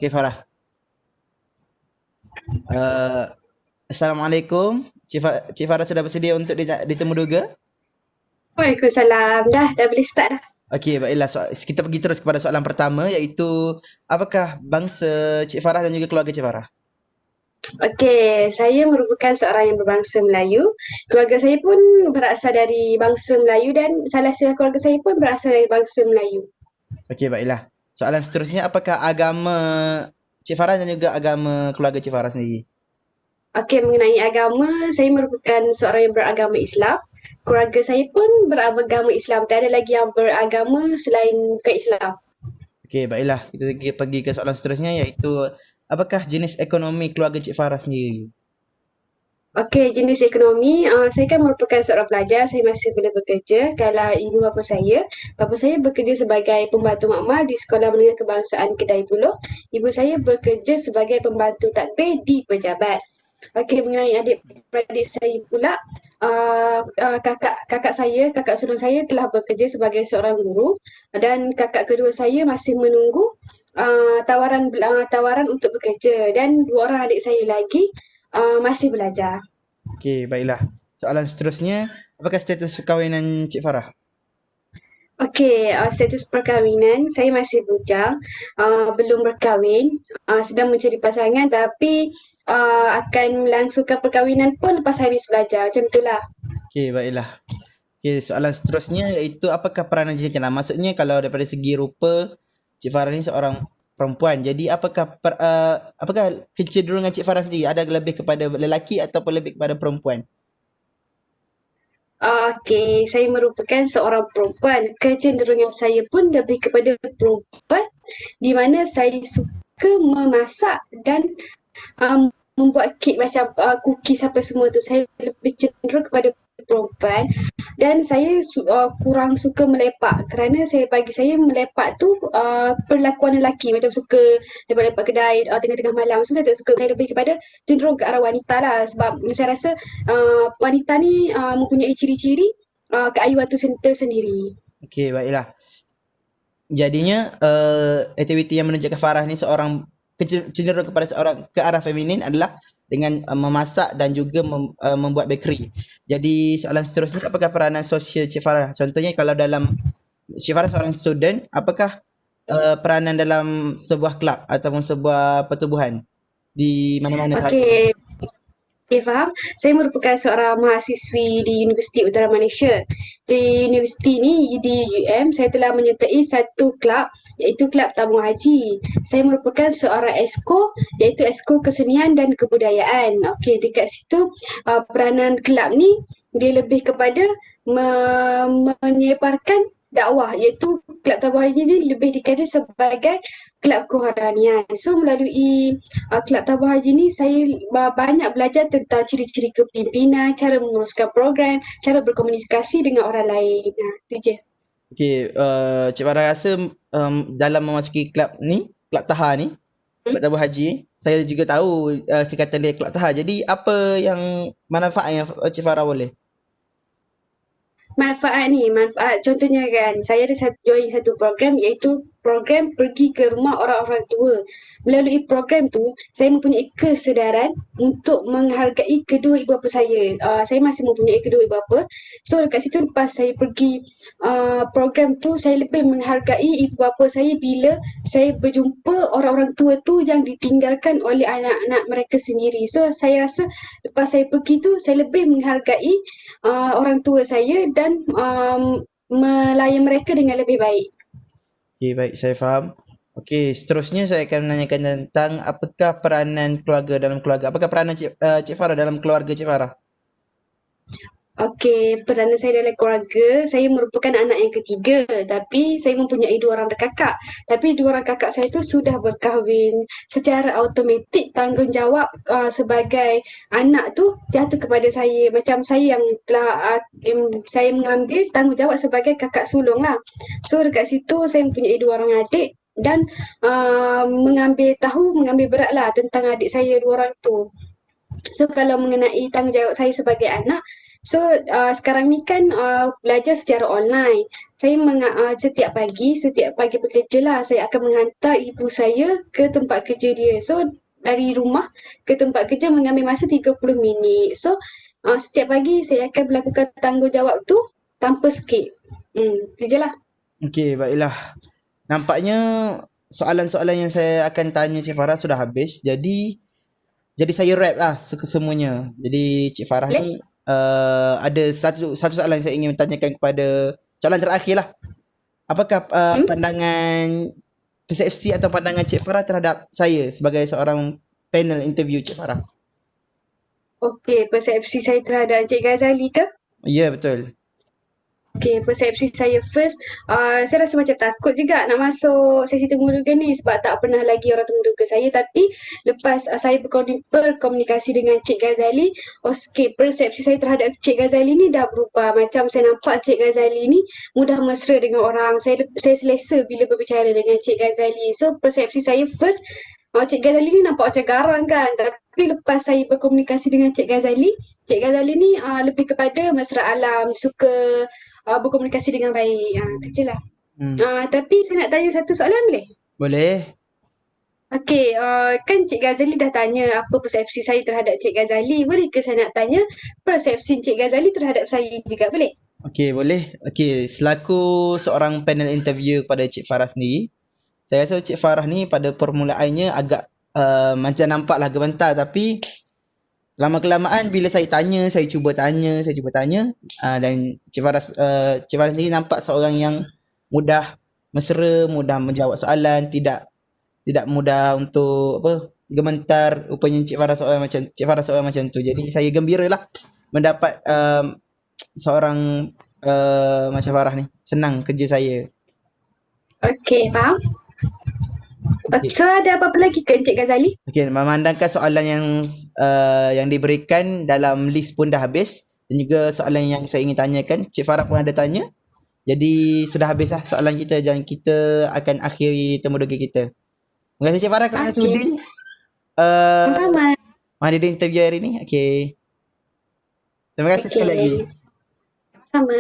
Oke Farah. Eh, Assalamualaikum. Cik Farah sudah bersedia untuk ditemu duga? Waalaikumsalam. Dah boleh start dah. Okey, baiklah. Kita pergi terus kepada soalan pertama iaitu apakah bangsa Cik Farah dan juga keluarga Cik Farah? Okey, saya merupakan seorang yang berbangsa Melayu. Keluarga saya pun berasal dari bangsa Melayu dan salah seorang keluarga saya pun berasal dari bangsa Melayu. Okey, baiklah. Soalan seterusnya apakah agama Cik Farah dan juga agama keluarga Cik Farah sendiri? Okey, mengenai agama, saya merupakan seorang yang beragama Islam. Keluarga saya pun beragama Islam. Tiada lagi yang beragama selain bukan Islam. Okey, baiklah. Kita pergi ke soalan seterusnya iaitu apakah jenis ekonomi keluarga Cik Farah sendiri? Okey, jenis ekonomi, saya kan merupakan seorang pelajar, saya masih boleh bekerja. Kalau ibu bapa saya bekerja sebagai pembantu makmal di Sekolah Menengah Kebangsaan Kedai Buloh. Ibu saya bekerja sebagai pembantu tadbir di pejabat. Okey, mengenai adik-beradik saya pula, kakak sulung saya telah bekerja sebagai seorang guru dan kakak kedua saya masih menunggu tawaran untuk bekerja dan dua orang adik saya lagi masih belajar. Okey, baiklah. Soalan seterusnya, apakah status perkahwinan Cik Farah? Okey, status perkahwinan saya masih bujang, belum berkahwin, sedang mencari pasangan tapi akan melangsungkan perkahwinan pun lepas habis belajar, macam itulah. Okey, baiklah. Okey, soalan seterusnya iaitu apakah peranan jentera? Maksudnya kalau daripada segi rupa, Cik Farah ni seorang perempuan. Jadi apakah kecenderungan Cik Farah sendiri ada lebih kepada lelaki ataupun lebih kepada perempuan? Okey, saya merupakan seorang perempuan. Kecenderungan saya pun lebih kepada perempuan di mana saya suka memasak dan um, membuat kek macam cookies apa semua tu. Saya lebih cenderung kepada perempuan dan saya kurang suka melepak kerana bagi saya melepak tu perlakuan lelaki macam suka lepak-lepak kedai tengah-tengah malam. So saya tak suka, saya lebih kepada cenderung ke arah wanita lah sebab saya rasa wanita ni mempunyai ciri-ciri keayuan tu tersendiri. Okey, baiklah. Jadinya aktiviti yang menunjukkan Farah ni seorang cenderung kepada seorang ke arah feminin adalah dengan memasak dan juga membuat bakery. Jadi soalan seterusnya apakah peranan sosial Cik Farah? Contohnya kalau dalam Cik Farah seorang student, apakah peranan dalam sebuah kelab ataupun sebuah pertubuhan di mana-mana sahaja? Okey, okay, faham. Saya merupakan seorang mahasiswi di Universiti Utara Malaysia. Di universiti ni, di UM, saya telah menyertai satu kelab iaitu Kelab Tabung Haji. Saya merupakan seorang esko iaitu esko kesenian dan kebudayaan. Okey, dekat situ peranan kelab ni dia lebih kepada menyebarkan dakwah iaitu Kelab Tabung Haji ni lebih dikenali sebagai kelab kerohanian. So melalui Kelab Tabung Haji ni saya banyak belajar tentang ciri-ciri kepimpinan, cara menguruskan program, cara berkomunikasi dengan orang lain. Itu je. Okey, Cik Farah rasa dalam memasuki kelab ni, kelab Taha ni, Hmm? Kelab Tabung Haji, saya juga tahu singkatan dia Kelab Taha. Jadi apa yang manfaat yang Cik Farah boleh? Manfaat contohnya kan saya ada join satu program iaitu program pergi ke rumah orang-orang tua. Melalui program tu saya mempunyai kesedaran untuk menghargai kedua ibu bapa saya. Saya masih mempunyai kedua ibu bapa. So dekat situ lepas saya pergi program tu saya lebih menghargai ibu bapa saya bila saya berjumpa orang-orang tua tu yang ditinggalkan oleh anak-anak mereka sendiri. So saya rasa lepas saya pergi tu saya lebih menghargai orang tua saya dan melayan mereka dengan lebih baik. Okey, baik, saya faham. Okey, seterusnya saya akan menanyakan tentang apakah peranan keluarga dalam keluarga. Apakah peranan Cik Farah dalam keluarga Cik Farah? Okey, peranan saya dalam keluarga, saya merupakan anak yang ketiga tapi saya mempunyai dua orang kakak. Tapi dua orang kakak saya tu sudah berkahwin. Secara automatik tanggungjawab sebagai anak tu jatuh kepada saya. Macam saya yang telah saya mengambil tanggungjawab sebagai kakak sulung lah. So dekat situ saya mempunyai dua orang adik dan mengambil berat lah tentang adik saya dua orang tu. So kalau mengenai tanggungjawab saya sebagai anak, So sekarang ni kan belajar secara online. Saya setiap pagi bekerja lah, saya akan menghantar ibu saya ke tempat kerja dia. So dari rumah ke tempat kerja mengambil masa 30 minit. So setiap pagi saya akan melakukan tanggungjawab tu tanpa skip. Itu je lah. Okey, baiklah. Nampaknya soalan-soalan yang saya akan tanya Cik Farah sudah habis. Jadi saya wrap lah semuanya. Jadi Cik Farah Boleh? ni ada satu soalan yang saya ingin tanyakan kepada, soalan terakhir lah. Apakah pandangan persepsi atau pandangan Cik Farah terhadap saya sebagai seorang panel interview Cik Farah? Okey, persepsi saya terhadap Encik Ghazali ke? Ya, betul. Okay, persepsi saya first, saya rasa macam takut juga nak masuk sesi temuruga ni sebab tak pernah lagi orang temuruga saya, tapi lepas saya berkomunikasi dengan Cik Ghazali, okay, persepsi saya terhadap Cik Ghazali ni dah berubah. Macam saya nampak Cik Ghazali ni mudah mesra dengan orang, saya selesa bila berbicara dengan Cik Ghazali. So persepsi saya first, Cik Ghazali ni nampak macam garang kan, tapi lepas saya berkomunikasi dengan Cik Ghazali ni lebih kepada mesra alam, suka berkomunikasi dengan baik. Itu je lah. Hmm. Tapi saya nak tanya satu soalan boleh? Boleh. Okey, kan Cik Ghazali dah tanya apa persepsi saya terhadap Cik Ghazali. Boleh ke saya nak tanya persepsi Cik Ghazali terhadap saya juga, boleh? Okey, boleh. Okey, selaku seorang panel interview kepada Cik Farah sendiri, saya rasa Cik Farah ni pada permulaannya agak macam nampaklah gemetar, tapi lama-kelamaan bila saya cuba tanya, dan Cik Farah sendiri nampak seorang yang mudah mesra, mudah menjawab soalan, tidak mudah untuk apa, gementar. Rupanya Cik Farah seorang macam tu. Jadi saya gembiralah mendapat seorang macam Farah ni. Senang kerja saya. Okey, faham? Okey. So ada apa-apa lagi ke Encik Ghazali? Okey, memandangkan soalan yang diberikan dalam list pun dah habis, dan juga soalan yang saya ingin tanyakan Cik Farah pun ada tanya. Jadi sudah habislah soalan kita dan kita akan akhiri temuduga kita. Terima kasih Cik Farah kerana Okey. sudi uh, Sama. menghadiri interview hari ini. Okey. Terima kasih sekali lagi. Sama.